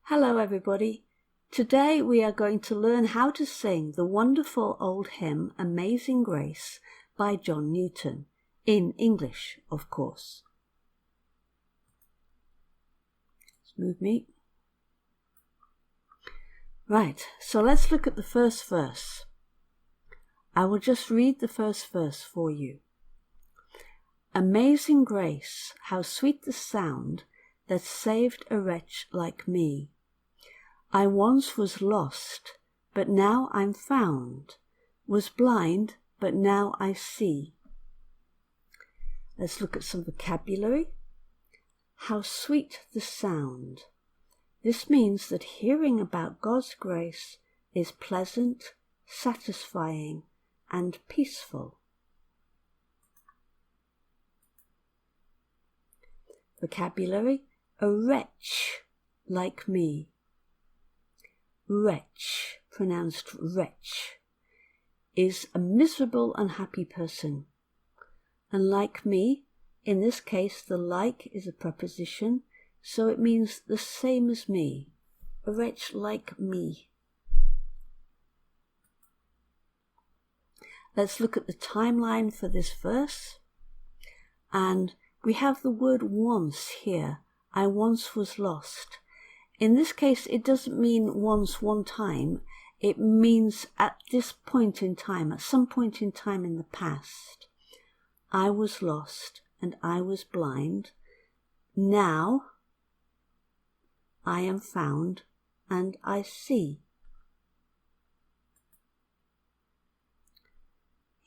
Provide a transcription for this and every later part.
Hello everybody. Today we are going to learn how to sing the wonderful old hymn Amazing Grace by John Newton, in English of course. Let's move me. Right, so let's look at the first verse. I will just read the first verse for you. Amazing grace, how sweet the sound that saved a wretch like me. I once was lost, but now I'm found, was blind, but now I see. Let's look at some vocabulary. How sweet the sound. This means that hearing about God's grace is pleasant, satisfying, and peaceful. Vocabulary. A wretch like me. Wretch, pronounced wretch, is a miserable, unhappy person. And like me, in this case the like is a preposition, so it means the same as me. A wretch like me. Let's look at the timeline for this verse. And we have the word once here. I once was lost. In this case, it doesn't mean once, one time. It means at this point in time, at some point in time in the past. I was lost and I was blind. Now I am found and I see.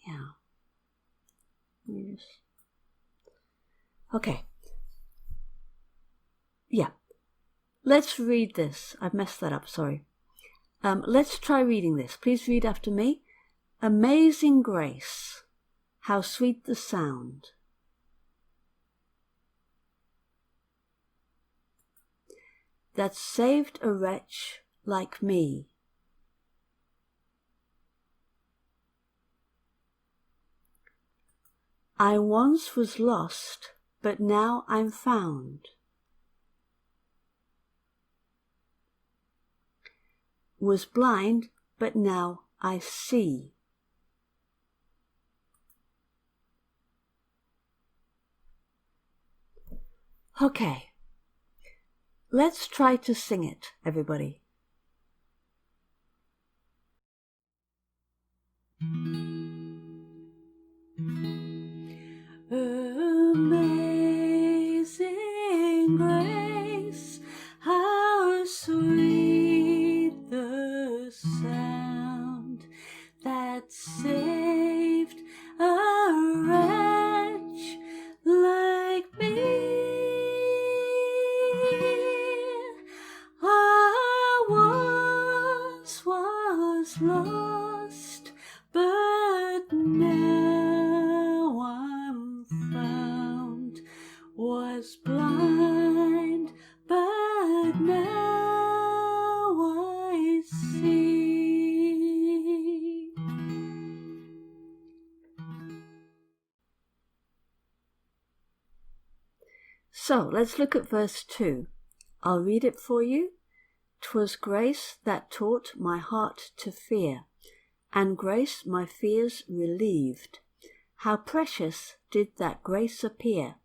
Yeah. Okay. Yeah. Let's read this. I've messed that up, sorry. Let's try reading this. Please read after me. Amazing grace, how sweet the sound. That saved a wretch like me. I once was lost, but now I'm found. Was blind, but now I see. Okay, let's try to sing it, everybody. Amazing grace, how sweet the sound that saved a wretch like me. I once was lost, but now I'm found, was blind, but now I see. So let's look at verse 2. I'll read it for you. 'Twas grace that taught my heart to fear, and grace my fears relieved. How precious did that grace appear,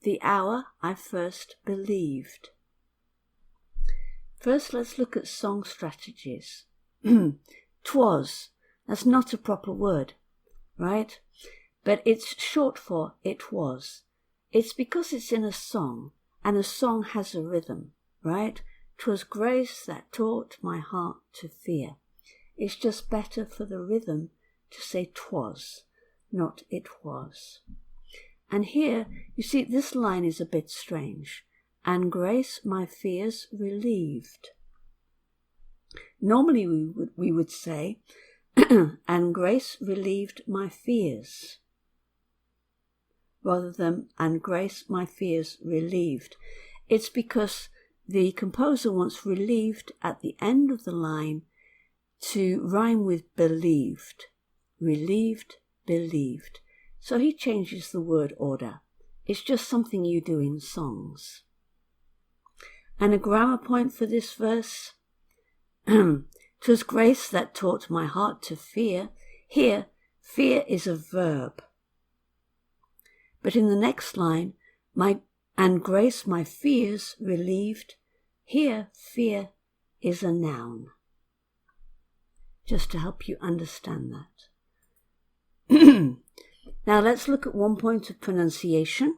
the hour I first believed. First, let's look at song strategies. 'Twas, that's not a proper word, right? But it's short for it was. It's because it's in a song, and a song has a rhythm, right? 'Twas grace that taught my heart to fear. It's just better for the rhythm to say 'twas, not it was. And here, you see, this line is a bit strange. And grace my fears relieved. Normally we would say, and grace relieved my fears, rather than, and grace my fears relieved. It's because the composer wants relieved at the end of the line to rhyme with believed. Relieved, believed. So he changes the word order. It's just something you do in songs. And a grammar point for this verse. 'Twas grace that taught my heart to fear. Here, fear is a verb. But in the next line, and grace my fears relieved. Here, fear is a noun. Just to help you understand that. Now let's look at one point of pronunciation.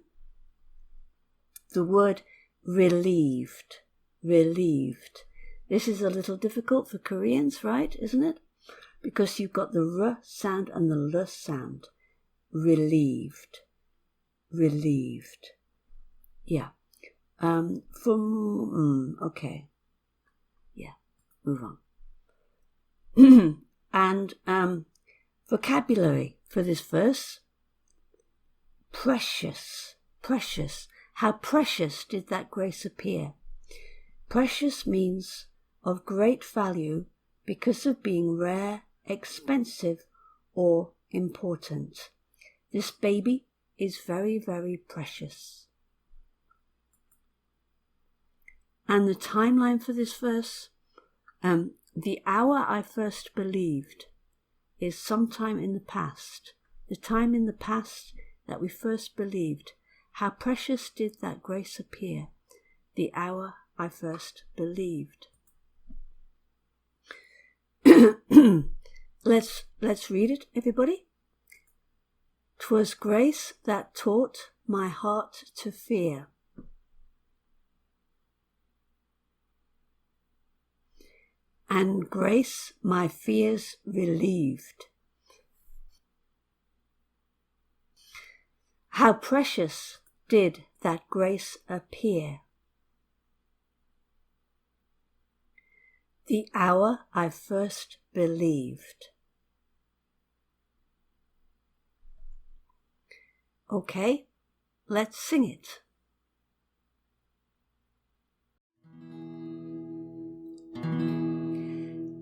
The word relieved. Relieved. This is a little difficult for Koreans, right? Isn't it? Because you've got the R sound and the L sound. Relieved. Relieved. Yeah. Okay. Yeah. Move on. And vocabulary for this verse. Precious. Precious. How precious did that grace appear? Precious means of great value because of being rare, expensive, or important. This baby is very, very precious. And the timeline for this verse, the hour I first believed is sometime in the past. The time in the past that we first believed. How precious did that grace appear? The hour I first believed. Let's read it, everybody. 'Twas grace that taught my heart to fear. And grace my fears relieved. How precious did that grace appear? The hour I first believed. Okay, let's sing it.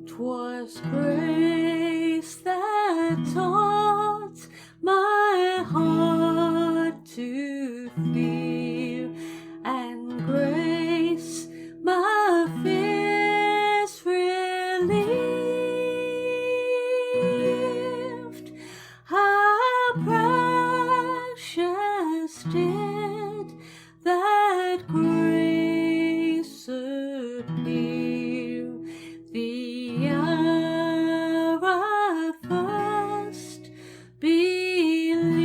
Twas grace that taught my heart to fear, and grace my fears relieved. How precious did that grace appear, the hour I first believed.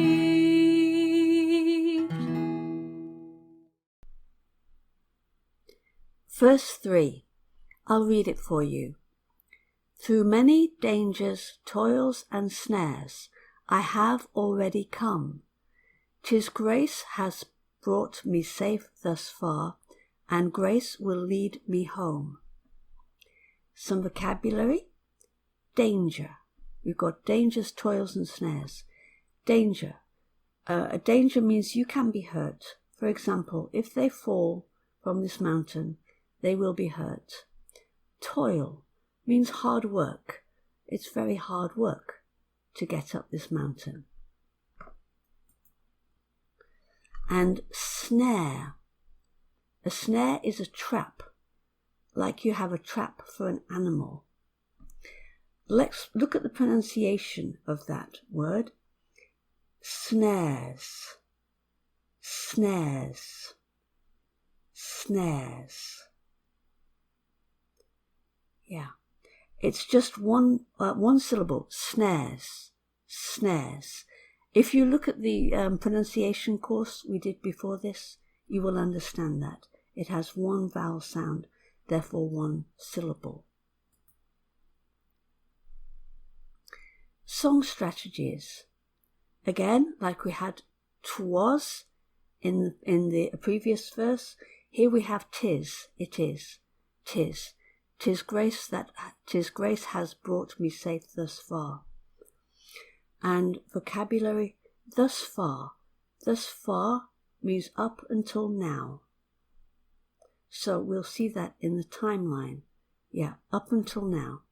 Verse 3. I'll read it for you. Through many dangers, toils, and snares, I have already come. 'Tis grace has brought me safe thus far, and grace will lead me home. Some vocabulary. Danger. We've got dangers, toils, and snares. Danger. A danger means you can be hurt. For example, if they fall from this mountain, they will be hurt. Toil means hard work. It's very hard work to get up this mountain. And snare. A snare is a trap, like you have a trap for an animal. Let's look at the pronunciation of that word. Snares. Snares. Snares. Yeah. It's just one syllable. Snares. Snares. If you look at the pronunciation course we did before this, you will understand that. It has one vowel sound, therefore one syllable. Song strategies. Again, like we had 'twas in the previous verse, here we have 'tis, it is, 'tis. 'Tis grace has brought me safe thus far. And vocabulary, thus far. Thus far means up until now. So we'll see that in the timeline. Yeah, up until now.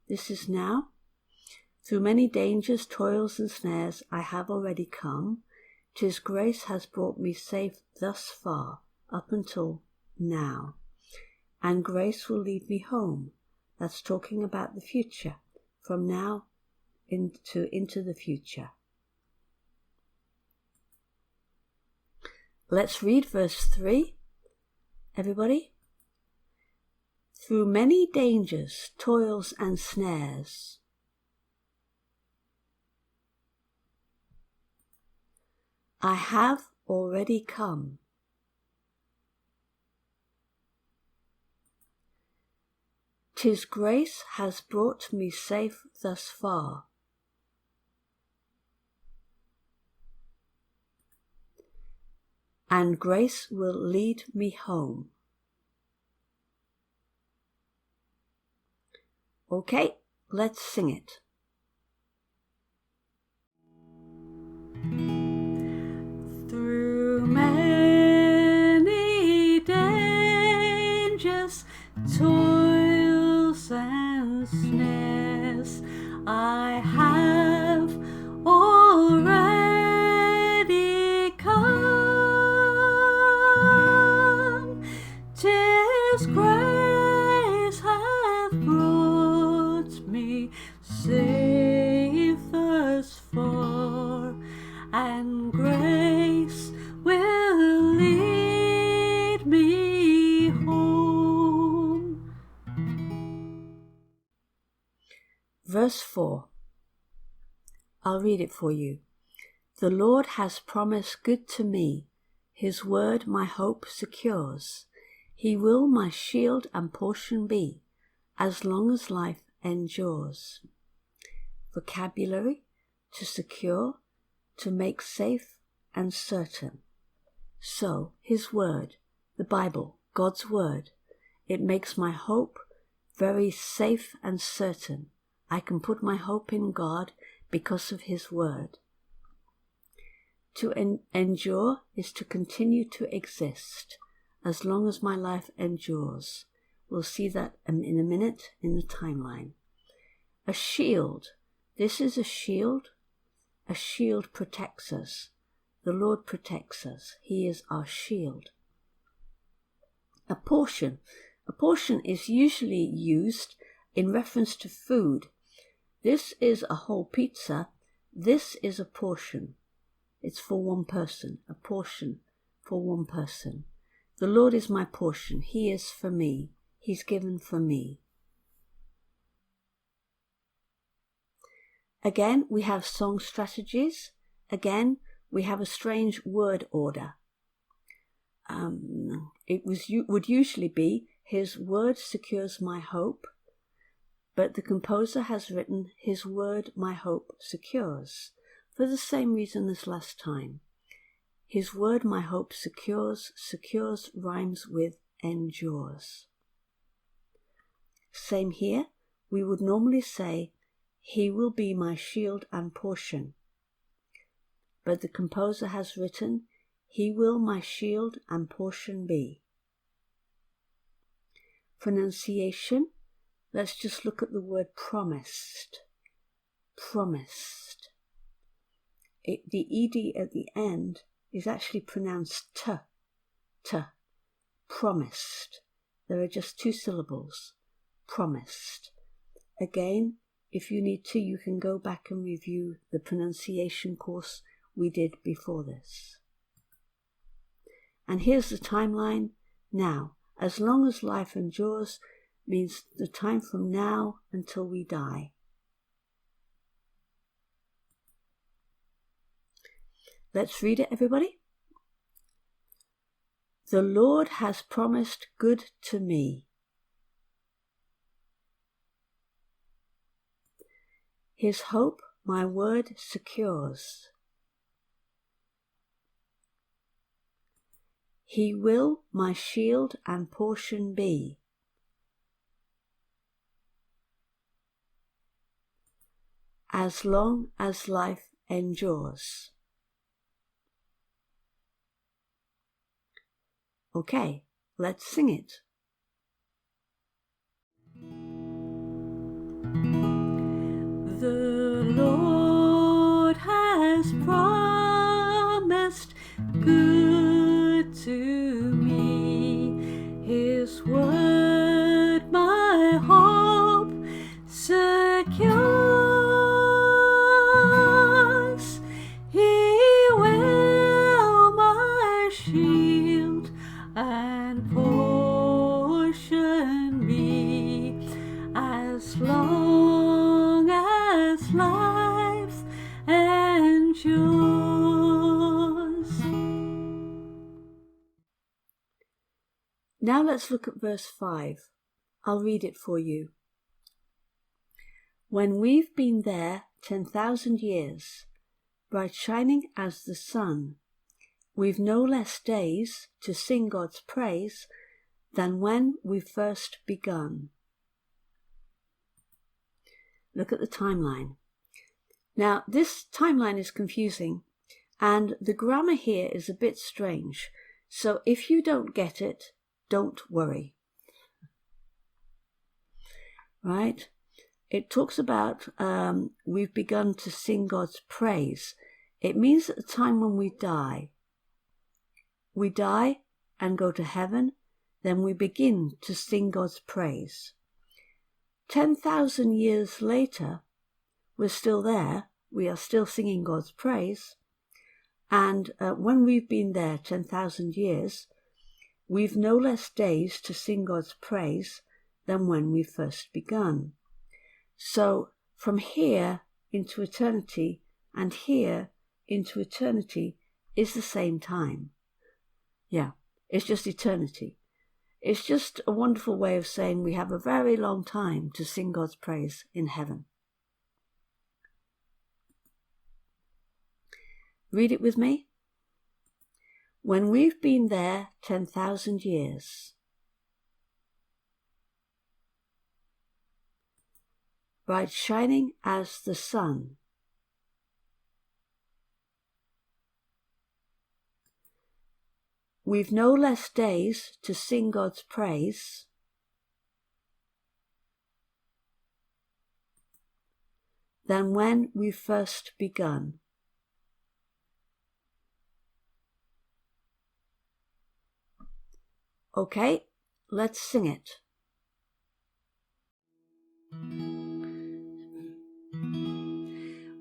This is now. Through many dangers, toils, and snares, I have already come. 'Tis grace has brought me safe thus far, up until now. and grace will lead me home. That's talking about the future, from now into the future. Let's read verse 3, everybody. Through many dangers, toils and snares, I have already come. 'Tis grace has brought me safe thus far. And grace will lead me home. Okay, let's sing it. Through many dangers, toils and snares, I have already come. 'Tis grace hath brought me safe thus far, and grace will lead me home. Verse 4. I'll read it for you. The Lord has promised good to me. His word my hope secures. He will my shield and portion be, as long as life endures. Vocabulary: to secure, to make safe and certain. So, His word, the Bible, God's word, it makes my hope very safe and certain. I can put my hope in God because of His word. To endure is to continue to exist as long as my life endures. We'll see that in a minute in the timeline. A shield. This is a shield. A shield protects us. The Lord protects us. He is our shield. A portion. A portion is usually used in reference to food. This is a whole pizza. This is a portion. It's for one person. A portion for one person. The Lord is my portion. He is for me. He's given for me. Again, we have song strategies. Again, we have a strange word order. Would usually be, His word secures my hope, but the composer has written, His word my hope secures, for the same reason as last time. His word my hope secures. Secures rhymes with endures. Same here. We would normally say, He will be my shield and portion. But the composer has written, He will my shield and portion be. Pronunciation. Let's just look at the word promised. Promised. The ed at the end is actually pronounced t. Promised. There are just two syllables. Promised. Again, if you need to, you can go back and review the pronunciation course we did before this. And here's the timeline now. As long as life endures means the time from now until we die. Let's read it, everybody. The Lord has promised good to me. His hope my word secures. He will my shield and portion be. As long as life endures. Okay, let's sing it. The Lord has promised good to me. His word its life endures. Now let's look at verse 5. I'll read it for you. When we've been there 10,000 years, bright shining as the sun, we've no less days to sing God's praise than when we first begun. Look at the timeline. Now, this timeline is confusing, and the grammar here is a bit strange. So if you don't get it, don't worry. Right? It talks about we've begun to sing God's praise. It means at the time when we die and go to heaven, then we begin to sing God's praise. 10,000 years later, we're still there. We are still singing God's praise. And when we've been there 10,000 years, we've no less days to sing God's praise than when we first begun. So from here into eternity and here into eternity is the same time. Yeah, it's just eternity. It's just a wonderful way of saying we have a very long time to sing God's praise in heaven. Read it with me. When we've been there 10,000 years, bright shining as the sun, we've no less days to sing God's praise than when we first begun. Okay, let's sing it.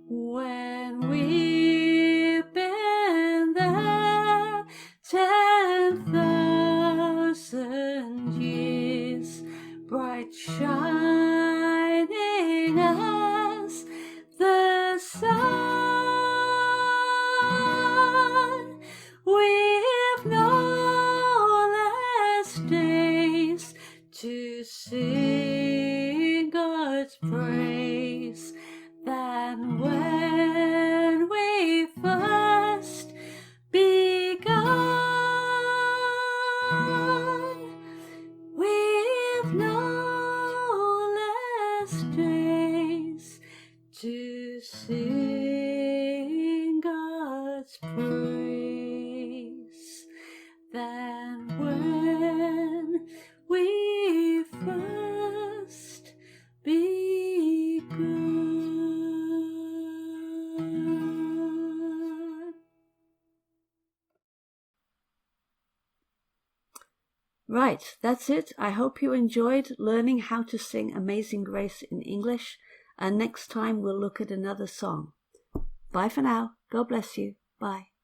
When we've been there 10,000 years, bright shining as the sun, we've no less days to sing God's praise than when we first begun. We've no less days to sing God's praise than when we first begun. Right, that's it. I hope you enjoyed learning how to sing Amazing Grace in English, and next time we'll look at another song. Bye for now. God bless you. Bye.